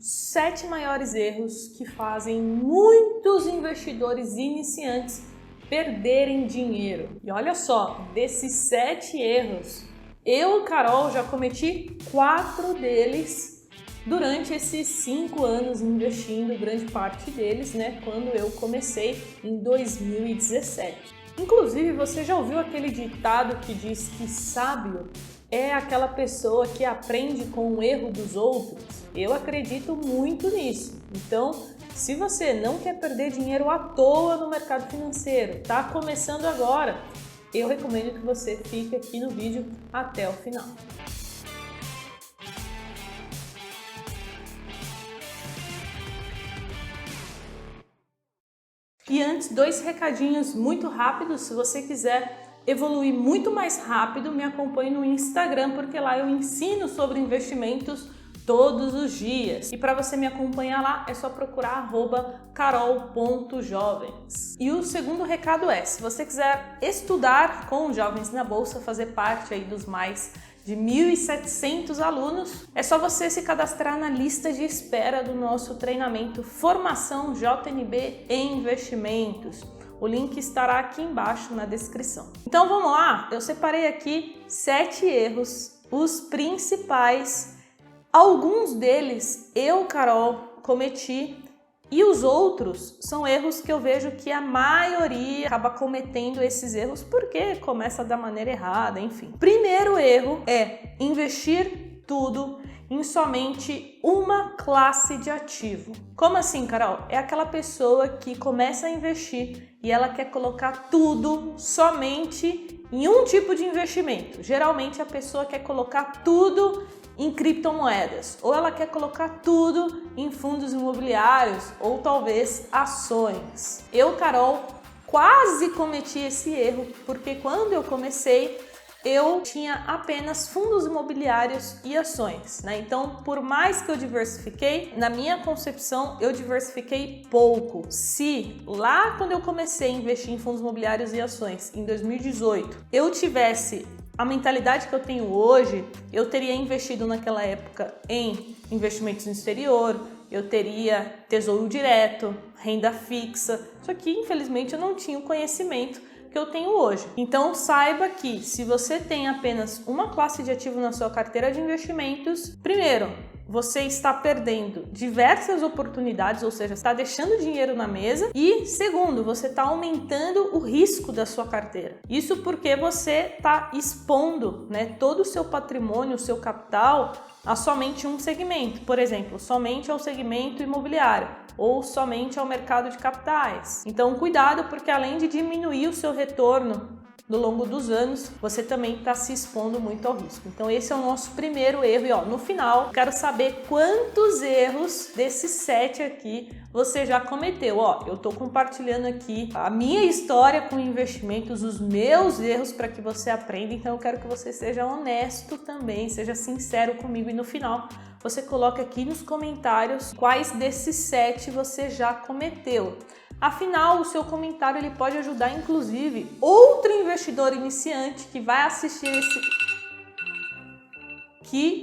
7 maiores erros que fazem muitos investidores iniciantes perderem dinheiro. E olha só, desses 7 erros, eu, Carol, já cometi 4 deles durante esses 5 anos investindo, grande parte deles, né, quando eu comecei em 2017. Inclusive, você já ouviu aquele ditado que diz que sábio é aquela pessoa que aprende com o erro dos outros? Eu acredito muito nisso. Então, se você não quer perder dinheiro à toa no mercado financeiro, está começando agora, eu recomendo que você fique aqui no vídeo até o final. E antes, 2 recadinhos muito rápidos. Se você quiser evoluir muito mais rápido, me acompanhe no Instagram, porque lá eu ensino sobre investimentos todos os dias. E para você me acompanhar lá, é só procurar @carol.jovens. E o segundo recado é, se você quiser estudar com Jovens na Bolsa, fazer parte aí dos mais de 1.700 alunos, é só você se cadastrar na lista de espera do nosso treinamento Formação JNB em Investimentos. O link estará aqui embaixo na descrição. Então vamos lá, eu separei aqui 7 erros, os principais. Alguns deles eu, Carol, cometi e os outros são erros que eu vejo que a maioria acaba cometendo esses erros porque começa da maneira errada, enfim. Primeiro erro é investir tudo em somente uma classe de ativo. Como assim, Carol? É aquela pessoa que começa a investir e ela quer colocar tudo somente em um tipo de investimento. Geralmente a pessoa quer colocar tudo em criptomoedas, ou ela quer colocar tudo em fundos imobiliários, ou talvez ações. Eu, Carol, quase cometi esse erro, porque quando eu comecei, eu tinha apenas fundos imobiliários e ações, né? Então, por mais que eu diversifiquei, na minha concepção, eu diversifiquei pouco. Se lá quando eu comecei a investir em fundos imobiliários e ações, em 2018, eu tivesse a mentalidade que eu tenho hoje, eu teria investido naquela época em investimentos no exterior, eu teria tesouro direto, renda fixa, só que infelizmente eu não tinha o conhecimento que eu tenho hoje. Então saiba que se você tem apenas uma classe de ativo na sua carteira de investimentos, primeiro, você está perdendo diversas oportunidades, ou seja, está deixando dinheiro na mesa, e segundo, você está aumentando o risco da sua carteira. Isso porque você está expondo, né, todo o seu patrimônio, o seu capital a somente um segmento, por exemplo, somente ao segmento imobiliário ou somente ao mercado de capitais. Então cuidado, porque além de diminuir o seu retorno no longo dos anos, você também está se expondo muito ao risco. Então esse é o nosso primeiro erro. E ó, no final, quero saber quantos erros desses 7 aqui você já cometeu. Ó, eu estou compartilhando aqui a minha história com investimentos, os meus erros para que você aprenda. Então eu quero que você seja honesto também, seja sincero comigo. E no final, você coloca aqui nos comentários quais desses 7 você já cometeu. Afinal, o seu comentário ele pode ajudar, inclusive, outro investidor iniciante que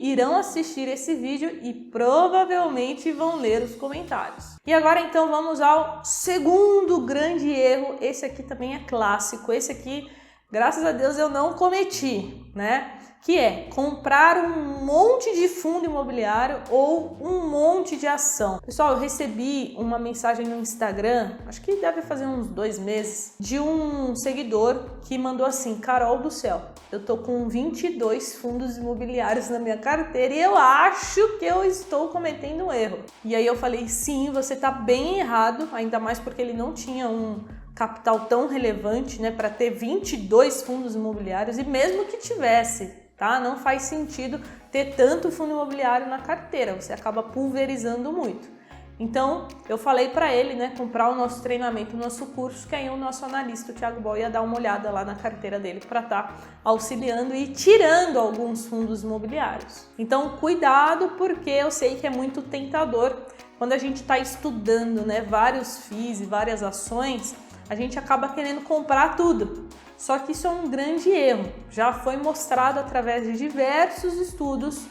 irão assistir esse vídeo e provavelmente vão ler os comentários. E agora então vamos ao segundo grande erro. Esse aqui também é clássico. Esse aqui, graças a Deus, eu não cometi, né? Que é comprar um monte de fundo imobiliário ou um monte de ação. Pessoal, eu recebi uma mensagem no Instagram, acho que deve fazer uns 2 meses, de um seguidor que mandou assim: Carol do céu, eu tô com 22 fundos imobiliários na minha carteira e eu acho que eu estou cometendo um erro. E aí eu falei, sim, você tá bem errado, ainda mais porque ele não tinha um capital tão relevante, né, para ter 22 fundos imobiliários, e mesmo que tivesse, tá? Não faz sentido ter tanto fundo imobiliário na carteira, você acaba pulverizando muito. Então, eu falei para ele, né, comprar o nosso treinamento, o nosso curso, que aí o nosso analista, o Thiago Boy, ia dar uma olhada lá na carteira dele para estar auxiliando e tirando alguns fundos imobiliários. Então, cuidado, porque eu sei que é muito tentador quando a gente está estudando, né, vários FIIs e várias ações, a gente acaba querendo comprar tudo. Só que isso é um grande erro. Já foi mostrado através de diversos estudos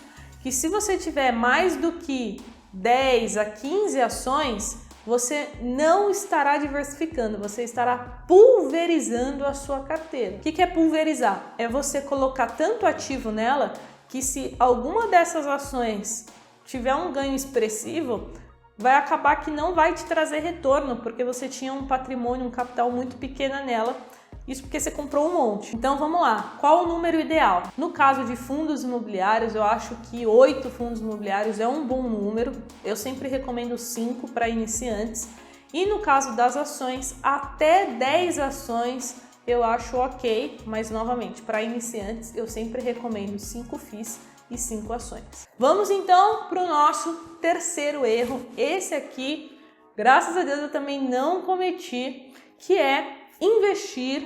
que se você tiver mais do que 10 a 15 ações, você não estará diversificando, você estará pulverizando a sua carteira. O que é pulverizar? É você colocar tanto ativo nela que se alguma dessas ações tiver um ganho expressivo, vai acabar que não vai te trazer retorno, porque você tinha um patrimônio, um capital muito pequeno nela. Isso porque você comprou um monte. Então vamos lá, qual o número ideal? No caso de fundos imobiliários, eu acho que 8 fundos imobiliários é um bom número. Eu sempre recomendo 5 para iniciantes. E no caso das ações, até 10 ações eu acho ok, mas novamente, para iniciantes eu sempre recomendo 5 FIIs e 5 ações. Vamos então para o nosso terceiro erro. Esse aqui, graças a Deus, eu também não cometi, que é investir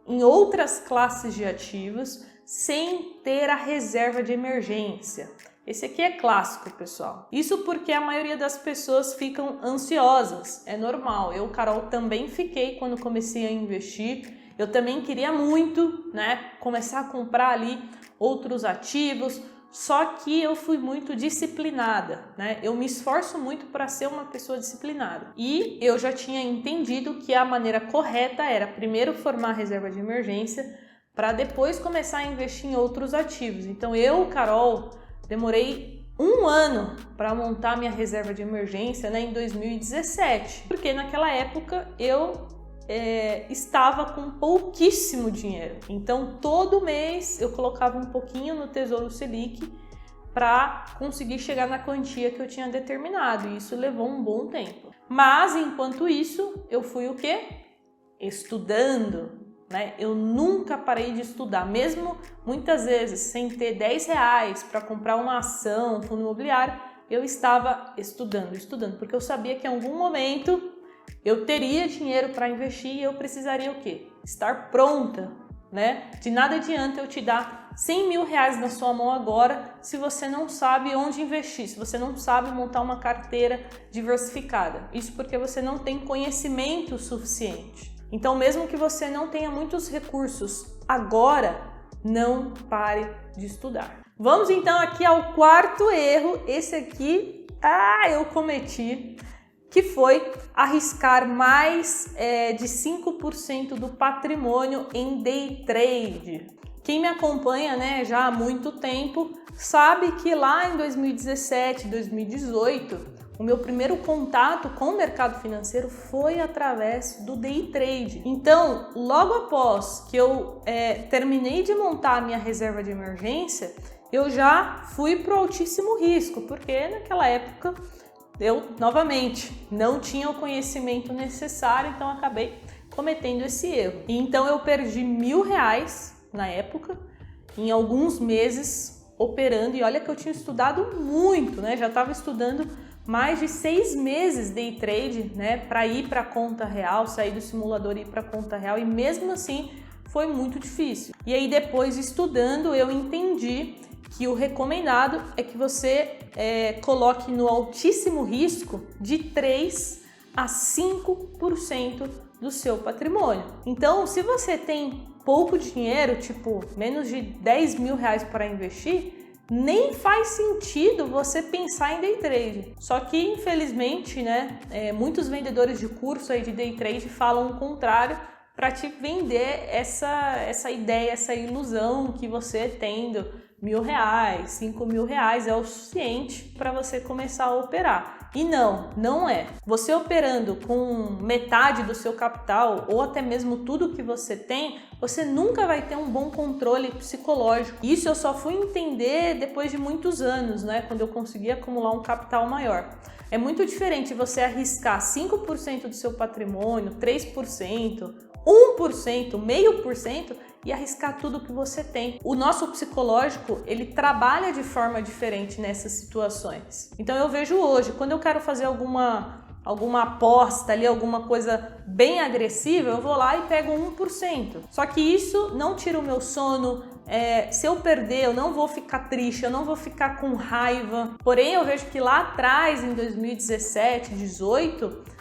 em outras classes de ativos sem ter a reserva de emergência. Esse aqui é clássico, pessoal. Isso porque a maioria das pessoas ficam ansiosas. É normal. Eu, Carol, também fiquei quando comecei a investir. Eu também queria muito, né, começar a comprar ali outros ativos. Só que eu fui muito disciplinada, né? Eu me esforço muito para ser uma pessoa disciplinada. E eu já tinha entendido que a maneira correta era primeiro formar a reserva de emergência para depois começar a investir em outros ativos. Então eu, Carol, demorei 1 ano para montar minha reserva de emergência, né, em 2017. Porque naquela época eu estava com pouquíssimo dinheiro, então todo mês eu colocava um pouquinho no Tesouro Selic para conseguir chegar na quantia que eu tinha determinado, e isso levou um bom tempo. Mas enquanto isso eu fui o quê? Estudando, né? Eu nunca parei de estudar, mesmo muitas vezes sem ter 10 reais para comprar uma ação, um fundo imobiliário, eu estava estudando, porque eu sabia que em algum momento eu teria dinheiro para investir e eu precisaria o quê? Estar pronta, né? De nada adianta eu te dar 100 mil reais na sua mão agora se você não sabe onde investir, se você não sabe montar uma carteira diversificada. Isso porque você não tem conhecimento suficiente. Então, mesmo que você não tenha muitos recursos agora, não pare de estudar. Vamos então aqui ao quarto erro. Esse aqui, eu cometi, que foi arriscar mais de 5% do patrimônio em day trade. Quem me acompanha, né, já há muito tempo sabe que lá em 2017, 2018, o meu primeiro contato com o mercado financeiro foi através do day trade. Então, logo após que eu terminei de montar a minha reserva de emergência, eu já fui para o altíssimo risco, porque naquela época eu, novamente, não tinha o conhecimento necessário, então acabei cometendo esse erro. Então eu perdi R$1.000 na época, em alguns meses operando, e olha que eu tinha estudado muito, né? Já estava estudando mais de 6 meses day trade, né? Para ir para a conta real, sair do simulador e ir para a conta real, e mesmo assim foi muito difícil. E aí depois, estudando, eu entendi que o recomendado é que você coloque no altíssimo risco de 3 a 5% do seu patrimônio. Então, se você tem pouco dinheiro, tipo menos de 10 mil reais para investir, nem faz sentido você pensar em day trade. Só que, infelizmente, né, muitos vendedores de curso aí de day trade falam o contrário para te vender essa ideia, essa ilusão que você tendo R$1.000, R$5.000 é o suficiente para você começar a operar. E não é. Você operando com metade do seu capital ou até mesmo tudo que você tem, você nunca vai ter um bom controle psicológico. Isso eu só fui entender depois de muitos anos, né? Quando eu consegui acumular um capital maior. É muito diferente você arriscar 5% do seu patrimônio, 3%, 1%, 0,5% e arriscar tudo que você tem. O nosso psicológico, ele trabalha de forma diferente nessas situações. Então eu vejo hoje, quando eu quero fazer alguma aposta ali, alguma coisa bem agressiva, eu vou lá e pego 1%. Só que isso não tira o meu sono. Se eu perder, eu não vou ficar triste, eu não vou ficar com raiva. Porém, eu vejo que lá atrás, em 2017, 2018,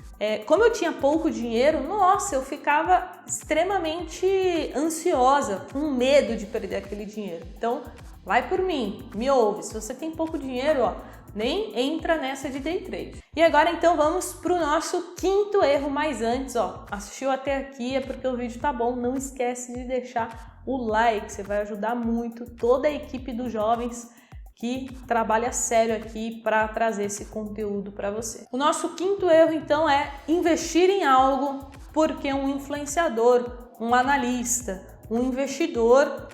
como eu tinha pouco dinheiro, nossa, eu ficava extremamente ansiosa, com medo de perder aquele dinheiro. Então, vai por mim, me ouve. Se você tem pouco dinheiro, nem entra nessa de day trade. E agora então vamos para o nosso quinto erro, mas antes, ó, assistiu até aqui é porque o vídeo tá bom, não esquece de deixar o like, você vai ajudar muito toda a equipe dos jovens que trabalha sério aqui para trazer esse conteúdo para você. O nosso quinto erro então é investir em algo porque um influenciador, um analista, um investidor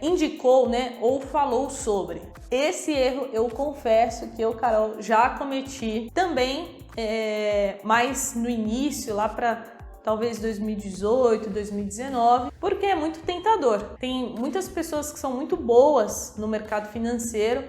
indicou, né, ou falou sobre. Esse erro eu confesso que eu, Carol, já cometi também, mais no início, lá para talvez 2018, 2019, porque é muito tentador. Tem muitas pessoas que são muito boas no mercado financeiro,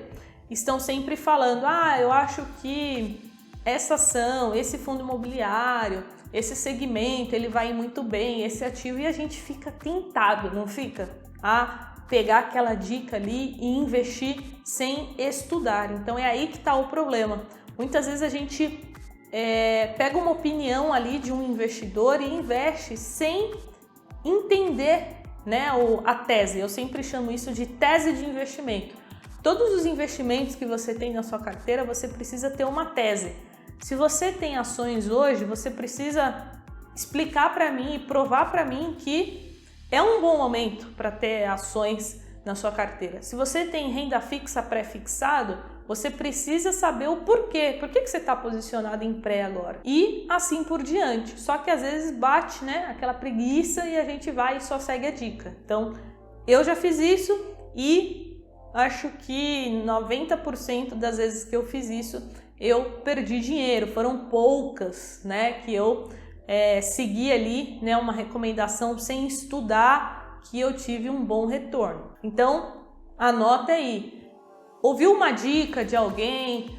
estão sempre falando, eu acho que essa ação, esse fundo imobiliário, esse segmento, ele vai muito bem, esse ativo, e a gente fica tentado, não fica? A pegar aquela dica ali e investir sem estudar. Então é aí que está o problema. Muitas vezes a gente pega uma opinião ali de um investidor e investe sem entender, né, a tese. Eu sempre chamo isso de tese de investimento. Todos os investimentos que você tem na sua carteira, você precisa ter uma tese. Se você tem ações hoje, você precisa explicar para mim e provar para mim que é um bom momento para ter ações na sua carteira. Se você tem renda fixa pré-fixado, você precisa saber o porquê. Por que você está posicionado em pré agora? E assim por diante. Só que às vezes bate, né, aquela preguiça e a gente vai e só segue a dica. Então, eu já fiz isso e acho que 90% das vezes que eu fiz isso, eu perdi dinheiro. Foram poucas, né, que eu segui ali, né, uma recomendação sem estudar, que eu tive um bom retorno. Então, anota aí. Ouviu uma dica de alguém,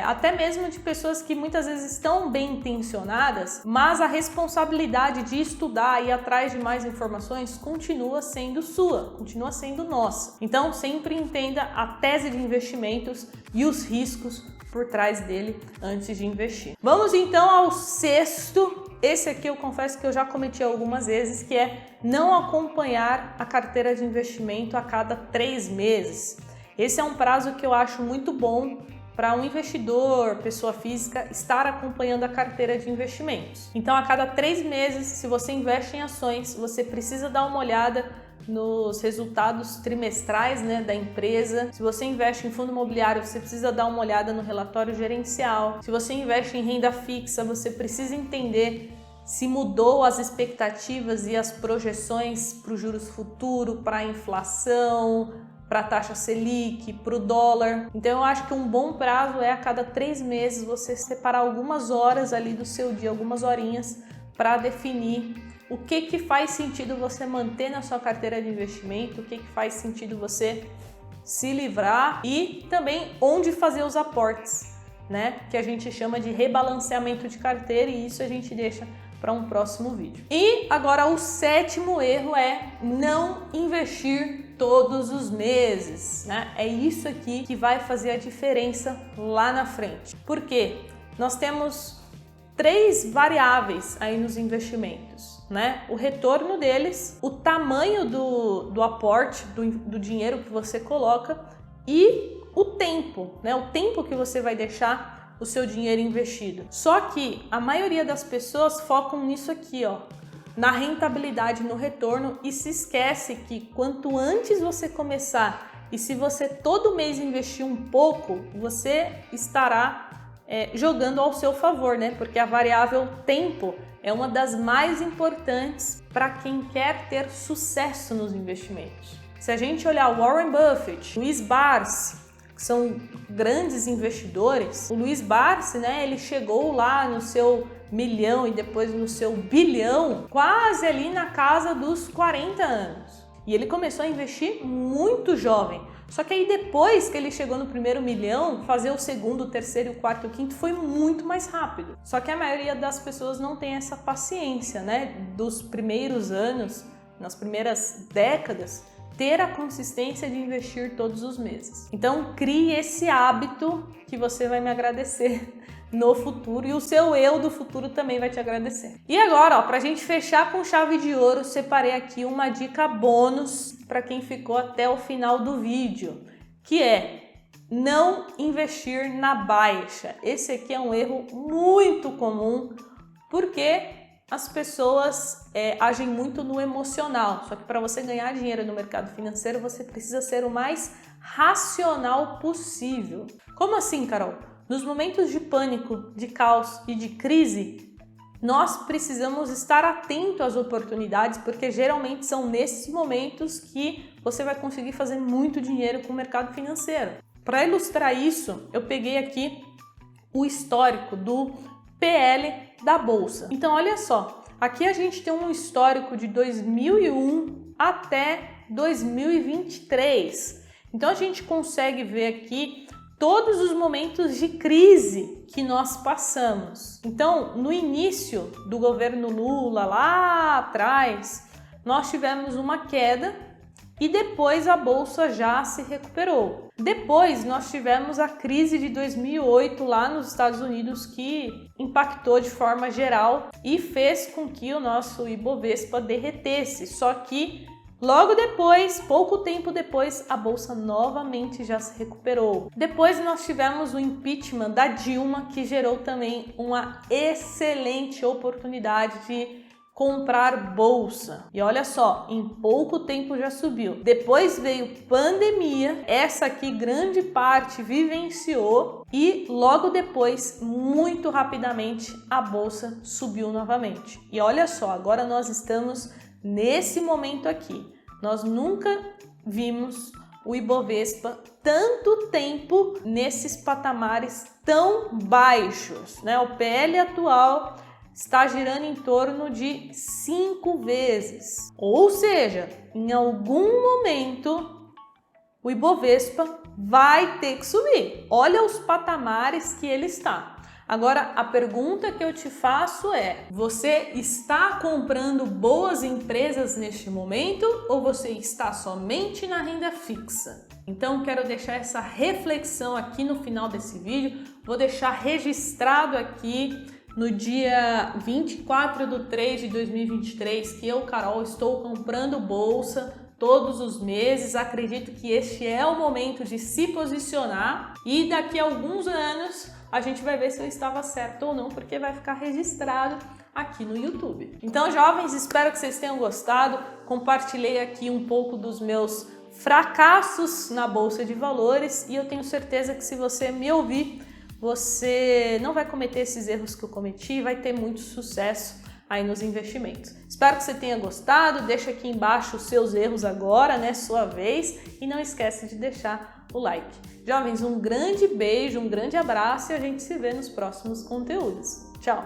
até mesmo de pessoas que muitas vezes estão bem intencionadas, mas a responsabilidade de estudar e ir atrás de mais informações continua sendo sua, continua sendo nossa. Então, sempre entenda a tese de investimentos e os riscos por trás dele antes de investir. Vamos então ao sexto. Esse aqui eu confesso que eu já cometi algumas vezes, que é não acompanhar a carteira de investimento a cada 3 meses. Esse é um prazo que eu acho muito bom para um investidor, pessoa física, estar acompanhando a carteira de investimentos. Então, a cada 3 meses, se você investe em ações, você precisa dar uma olhada nos resultados trimestrais, né, da empresa. Se você investe em fundo imobiliário, você precisa dar uma olhada no relatório gerencial. Se você investe em renda fixa, você precisa entender se mudou as expectativas e as projeções para os juros futuros, para a inflação, para a taxa Selic, para o dólar. Então eu acho que um bom prazo é a cada 3 meses você separar algumas horas ali do seu dia, algumas horinhas, para definir o que faz sentido você manter na sua carteira de investimento, o que faz sentido você se livrar e também onde fazer os aportes, né? Que a gente chama de rebalanceamento de carteira, e isso a gente deixa para um próximo vídeo. E agora o sétimo erro é não investir todos os meses, né? É isso aqui que vai fazer a diferença lá na frente. Por quê? Nós temos 3 variáveis aí nos investimentos, né? O retorno deles, o tamanho do aporte, do dinheiro que você coloca e o tempo, né? O tempo que você vai deixar o seu dinheiro investido. Só que a maioria das pessoas focam nisso aqui, ó, na rentabilidade, no retorno, e se esquece que quanto antes você começar e se você todo mês investir um pouco, você estará jogando ao seu favor, né? Porque a variável tempo é uma das mais importantes para quem quer ter sucesso nos investimentos. Se a gente olhar Warren Buffett, Luiz Barsi, que são grandes investidores, o Luiz Barsi, né, ele chegou lá no seu milhão e depois no seu bilhão, quase ali na casa dos 40 anos. E ele começou a investir muito jovem. Só que aí depois que ele chegou no primeiro milhão, fazer o segundo, o terceiro, o quarto e o quinto foi muito mais rápido. Só que a maioria das pessoas não tem essa paciência, né? Dos primeiros anos, nas primeiras décadas, ter a consistência de investir todos os meses. Então, crie esse hábito que você vai me agradecer no futuro e o seu eu do futuro também vai te agradecer. E agora, ó, pra gente fechar com chave de ouro, separei aqui uma dica bônus para quem ficou até o final do vídeo, que é não investir na baixa. Esse aqui é um erro muito comum, porque as pessoas agem muito no emocional. Só que para você ganhar dinheiro no mercado financeiro, você precisa ser o mais racional possível. Como assim, Carol? Nos momentos de pânico, de caos e de crise, nós precisamos estar atento às oportunidades, porque geralmente são nesses momentos que você vai conseguir fazer muito dinheiro com o mercado financeiro. Para ilustrar isso, eu peguei aqui o histórico do PL da Bolsa. Então, olha só, aqui a gente tem um histórico de 2001 até 2023. Então, a gente consegue ver aqui todos os momentos de crise que nós passamos. Então, no início do governo Lula, lá atrás, nós tivemos uma queda e depois a Bolsa já se recuperou. Depois, nós tivemos a crise de 2008 lá nos Estados Unidos, que impactou de forma geral e fez com que o nosso Ibovespa derretesse. Só que logo depois, pouco tempo depois, a Bolsa novamente já se recuperou. Depois nós tivemos o impeachment da Dilma, que gerou também uma excelente oportunidade de comprar bolsa. E olha só, em pouco tempo já subiu. Depois veio pandemia, essa aqui grande parte vivenciou e logo depois, muito rapidamente, a bolsa subiu novamente. E olha só, agora nós estamos nesse momento aqui. Nós nunca vimos o Ibovespa tanto tempo nesses patamares tão baixos, né? O PL atual está girando em torno de 5 vezes. Ou seja, em algum momento o Ibovespa vai ter que subir. Olha os patamares que ele está. Agora, a pergunta que eu te faço é: você está comprando boas empresas neste momento ou você está somente na renda fixa? Então, quero deixar essa reflexão aqui no final desse vídeo. Vou deixar registrado aqui no dia 24/3 de 2023 que eu, Carol, estou comprando bolsa todos os meses. Acredito que este é o momento de se posicionar e daqui a alguns anos a gente vai ver se eu estava certo ou não, porque vai ficar registrado aqui no YouTube. Então, jovens, espero que vocês tenham gostado. Compartilhei aqui um pouco dos meus fracassos na Bolsa de Valores e eu tenho certeza que se você me ouvir, você não vai cometer esses erros que eu cometi e vai ter muito sucesso aí nos investimentos. Espero que você tenha gostado. Deixa aqui embaixo os seus erros agora, né? Sua vez. E não esquece de deixar o like. Jovens, um grande beijo, um grande abraço e a gente se vê nos próximos conteúdos. Tchau!